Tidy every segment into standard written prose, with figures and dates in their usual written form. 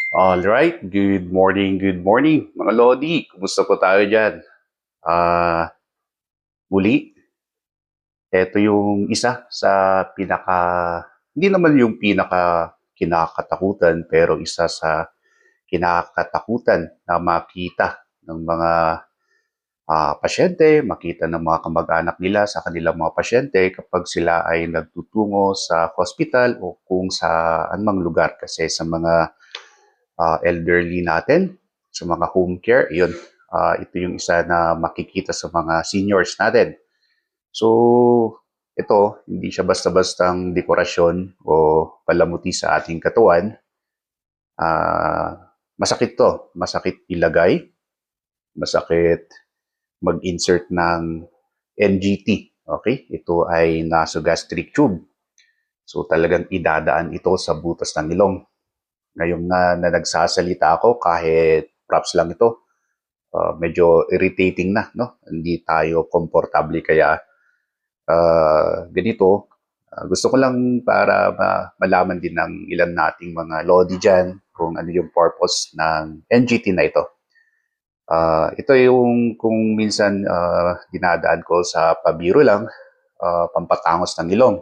Alright, good morning mga Lodi. Kumusta po tayo dyan? Muli, ito yung isa sa hindi naman yung pinaka kinakatakutan, pero isa sa kinakatakutan na makita ng mga pasyente, makita ng mga kamag-anak nila sa kanilang mga pasyente kapag sila ay nagtutungo sa hospital o kung sa anumang lugar kasi sa mga elderly natin, sa mga home care, yun. Ito yung isa na makikita sa mga seniors natin. So, ito, hindi siya basta-bastang dekorasyon o palamuti sa ating katawan. Masakit to. Masakit ilagay. Masakit mag-insert ng NGT. Okay? Ito ay nasogastric tube. So, talagang idadaan ito sa butas ng ilong. Ngayong na nagsasalita ako, kahit props lang ito, medyo irritating na, no? Hindi tayo komportable kaya ganito. Gusto ko lang para malaman din ng ilan nating mga Lodi dyan kung ano yung purpose ng NGT na ito. Ito yung kung minsan dinadaan ko sa pabiro lang, pampatangos ng ilong.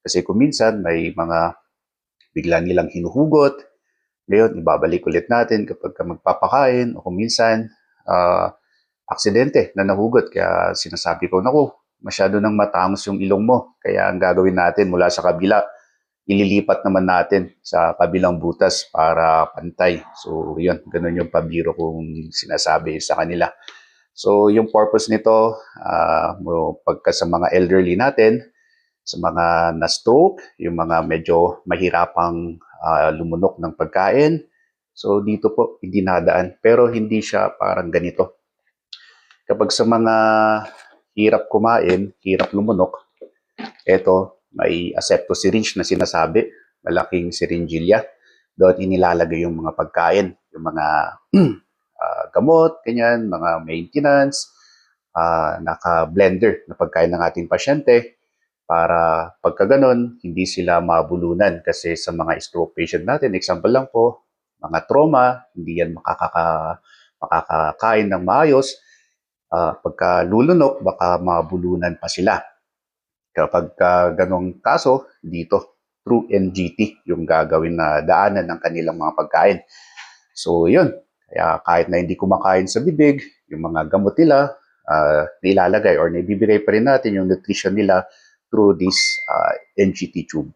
Kasi kung minsan may mga bigla nilang hinuhugot, ngayon ibabalik ulit natin kapag magpapakain o kung minsan uh, aksidente na nahugot. Kaya sinasabi ko, naku, masyado nang matangos yung ilong mo. Kaya ang gagawin natin mula sa kabila, ililipat naman natin sa kabilang butas para pantay. So, yun, ganun yung pabiro kong sinasabi sa kanila. So, yung purpose nito, pagka sa mga elderly natin, sa mga na-stroke, yung mga medyo mahirapang lumunok ng pagkain. So, dito po, hindi nadaan. Pero hindi siya parang ganito. Kapag sa mga hirap kumain, hirap lumunok, eto, may asepto syringe na sinasabi, malaking syringilla. Doon inilalagay yung mga pagkain, yung mga gamot, ganyan, mga maintenance, naka-blender na pagkain ng ating pasyente para pagka ganun, hindi sila mabulunan. Kasi sa mga stroke patient natin, example lang po, mga trauma, hindi yan makakakain ng maayos. Pagka lulunok, baka mabulunan pa sila. Kapag ganong kaso, dito, through NGT, yung gagawin na daanan ng kanilang mga pagkain. So, yun. Kaya kahit na hindi kumakain sa bibig, yung mga gamot nila, nilalagay or nabibigay pa rin natin yung nutrition nila through this NGT tube.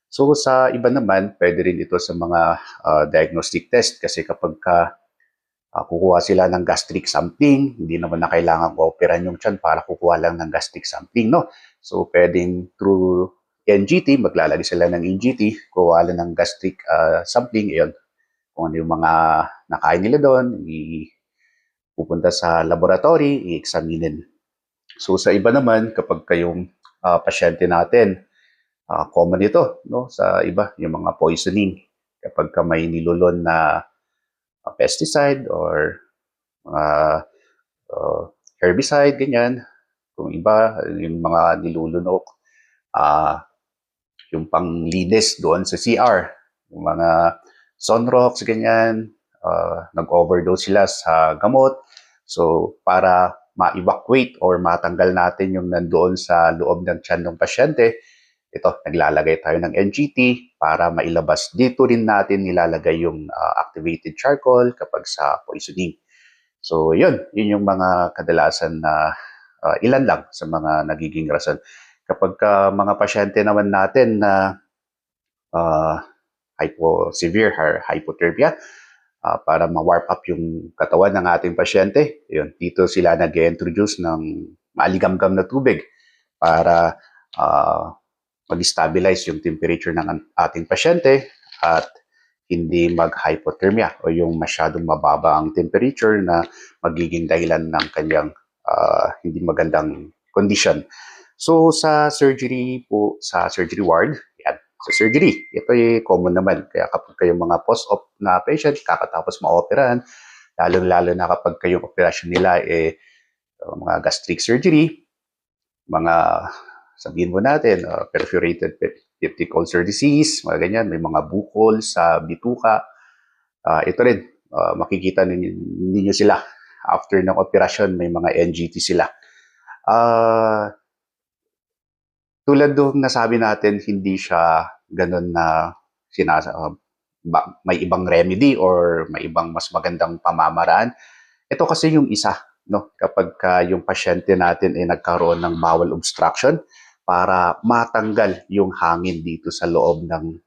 So, sa iba naman, pwede rin ito sa mga diagnostic test kasi kapag kukuha sila ng gastric sampling, hindi naman na kailangan operan yung tiyan para kukuha lang ng gastric sampling, no? So, pwedeng through NGT, maglalagay sila ng NGT, kukuha lang ng gastric sampling, yun. Kung ano yung mga nakain nila doon, pupunta sa laboratory, i-examinin. So, sa iba naman, kapag kayong pasyente natin, common ito, no? Sa iba, yung mga poisoning. Kapag ka may nilulon na pesticide or mga uh, herbicide, ganyan. Kung iba, yung mga nilulunok, uh, yung panglinis doon sa CR, yung mga sunrocks, ganyan, nag-overdose sila sa gamot. So, para ma-evacuate or matanggal natin yung nandoon sa loob ng tiyan ng pasyente, ito, naglalagay tayo ng NGT para mailabas. Dito rin natin nilalagay yung activated charcoal kapag sa poisoning. So, yun yung mga kadalasan na ilan lang sa mga nagiging rason. Kapag mga pasyente naman natin na uh, severe hypothermia, para ma-warp up yung katawan ng ating pasyente, yun, dito sila nag-introduce ng maligamgam na tubig para mag-stabilize yung temperature ng ating pasyente at hindi mag-hypothermia o yung masyadong mababa ang temperature na magiging dahilan ng kanyang hindi magandang condition. So sa surgery po, sa surgery ward, yan, sa surgery, ito ay common naman. Kaya kapag kayong mga post-op na patient, kakatapos ma-operahan, lalo-lalo na kapag kayong operasyon nila mga gastric surgery, mga sabihin mo natin, perforated peptic ulcer disease, mga ganyan, may mga bukol sa bituka, Ito rin, makikita ninyo sila. After ng operasyon, may mga NGT sila. Tulad nung nasabi natin, hindi siya ganun na may ibang remedy or may ibang mas magandang pamamaraan. Ito kasi yung isa, no? Kapag yung pasyente natin ay nagkaroon ng bowel obstruction, para matanggal yung hangin dito sa loob ng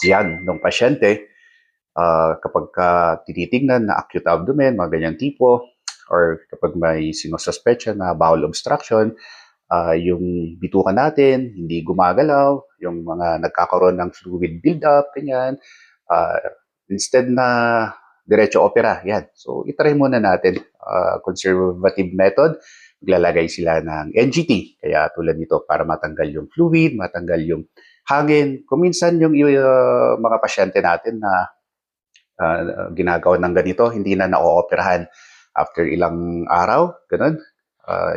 tiyan ng pasyente, kapag tinitingnan na acute abdomen, mga ganyan tipo, or kapag may sinususpetsya na bowel obstruction, yung bituka natin hindi gumagalaw, yung mga nagkakaroon ng fluid buildup, ganyan, uh, instead na diretso opera, yan. So, itry muna natin. Conservative method, maglalagay sila ng NGT. Kaya tulad nito, para matanggal yung fluid, matanggal yung hangin. Kung minsan yung mga pasyente natin na ginagawa ng ganito, hindi na na-ooperahan after ilang araw, ganun.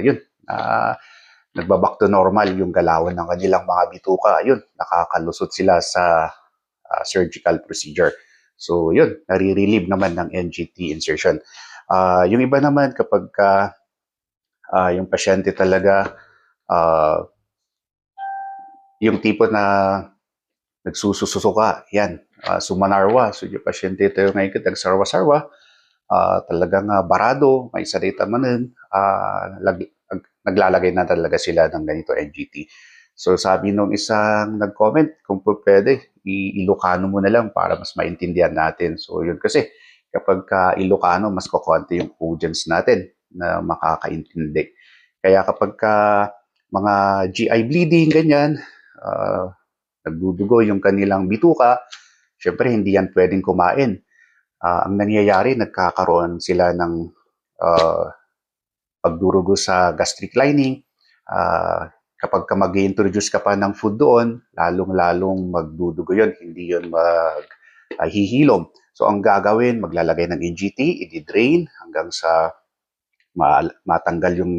Yun, nagbaback to normal yung galawan ng kanilang mga bituka. Yun, nakakalusot sila sa surgical procedure. So, yun, nare-relieve naman ng NGT insertion. Yung iba naman, kapag yung pasyente talaga, yung tipo na nagsususuka, yan, sumanarwa. So, yung pasyente ito yung ngayon, nagsarwa-sarwa, talagang barado, may salita man naglalagay na talaga sila ng ganito NGT. So sabi nung isang nag-comment, kung po pwede, Ilocano mo na lang para mas maintindihan natin. So yun kasi, kapag Ilocano, mas kukunti yung audience natin na makakaintindi. Kaya kapag mga GI bleeding, ganyan, nagdudugo yung kanilang bituka, syempre hindi yan pwedeng kumain. Ang nangyayari, nagkakaroon sila ng pagdurugo sa gastric lining. Kapag mag-introduce ka pa ng food doon, lalong-lalong magdudugo yun, hindi yun maghihilom. So ang gagawin, maglalagay ng NGT, i-drain hanggang sa matanggal yung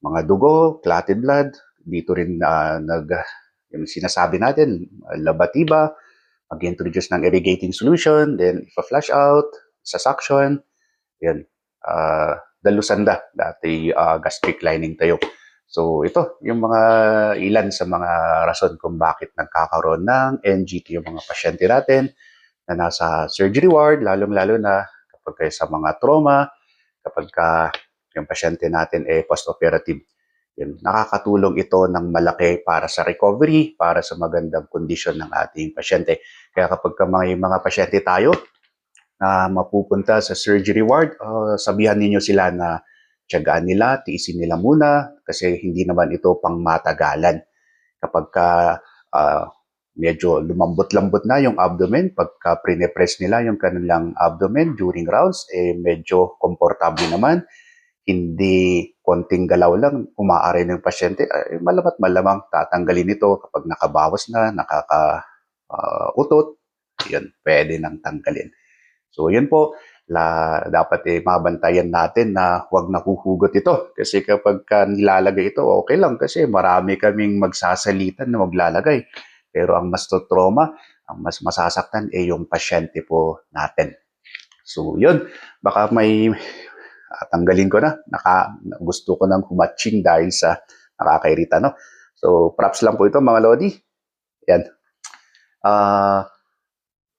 mga dugo, clotted blood. Dito rin yung sinasabi natin, labatiba, mag-introduce ng irrigating solution, then ipa-flush out, sa suction, yan. Dalusanda, dati gastric lining tayo. So ito, yung mga ilan sa mga rason kung bakit nagkakaroon ng NGT yung mga pasyente natin na nasa surgery ward, lalong-lalo na kapag sa mga trauma, kapag yung pasyente natin ay post-operative. Yun, nakakatulong ito ng malaki para sa recovery, para sa magandang kondisyon ng ating pasyente. Kaya kapag may mga pasyente tayo na mapupunta sa surgery ward, sabihan ninyo sila na tiyagaan nila, tiisin nila muna kasi hindi naman ito pang matagalan. Kapag medyo lumambot-lambot na yung abdomen, pagka prine-press nila yung kanilang abdomen during rounds, medyo komportable naman. Hindi konting galaw lang, umaari ng pasyente, malamang tatanggalin ito kapag nakabawas na, nakaka-utot, yun, pwede nang tanggalin. So yun po, dapat mabantayan natin na huwag nahuhugot ito. Kasi kapag nilalagay ito, okay lang kasi marami kaming magsasalitan na maglalagay. Pero ang mas trauma, ang mas masasaktan yung pasyente po natin. So yun, baka may tanggalin ko na. Gusto ko nang humatching dahil sa nakakairita, no? So props lang po ito mga Lodi. Yan.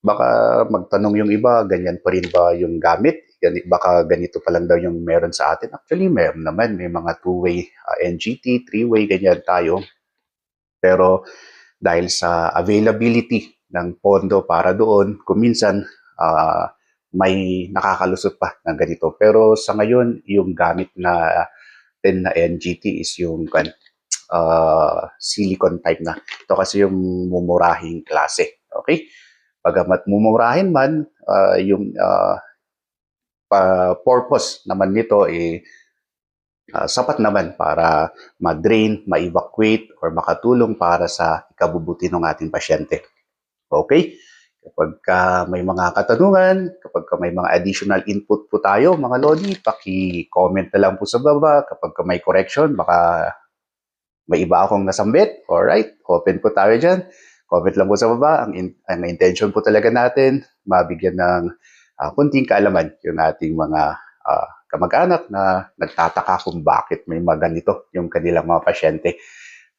Baka magtanong yung iba, ganyan pa rin ba yung gamit? Baka ganito pa lang daw yung meron sa atin. Actually, meron naman. May mga two-way NGT, three-way, ganyan tayo. Pero dahil sa availability ng pondo para doon, kung minsan may nakakalusot pa ng ganito. Pero sa ngayon, yung gamit na NGT is yung silicone type na. Ito kasi yung mumurahing klase. Okay? Pagamat mumurahin man, yung purpose naman nito sapat naman para ma-drain, ma-evacuate, or makatulong para sa ikabubuti ng ating pasyente. Okay? Kapag may mga katanungan, kapag may mga additional input po tayo, mga Lodi, paki-comment na lang po sa baba. Kapag may correction, baka may iba akong nasambit. Alright, open po tayo dyan. Comment lang po sa baba. Ang intention po talaga natin, mabigyan ng kunting kaalaman yung ating mga kamag-anak na nagtataka kung bakit may mga ganito yung kanilang mga pasyente.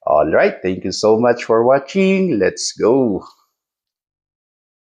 Alright, thank you so much for watching. Let's go!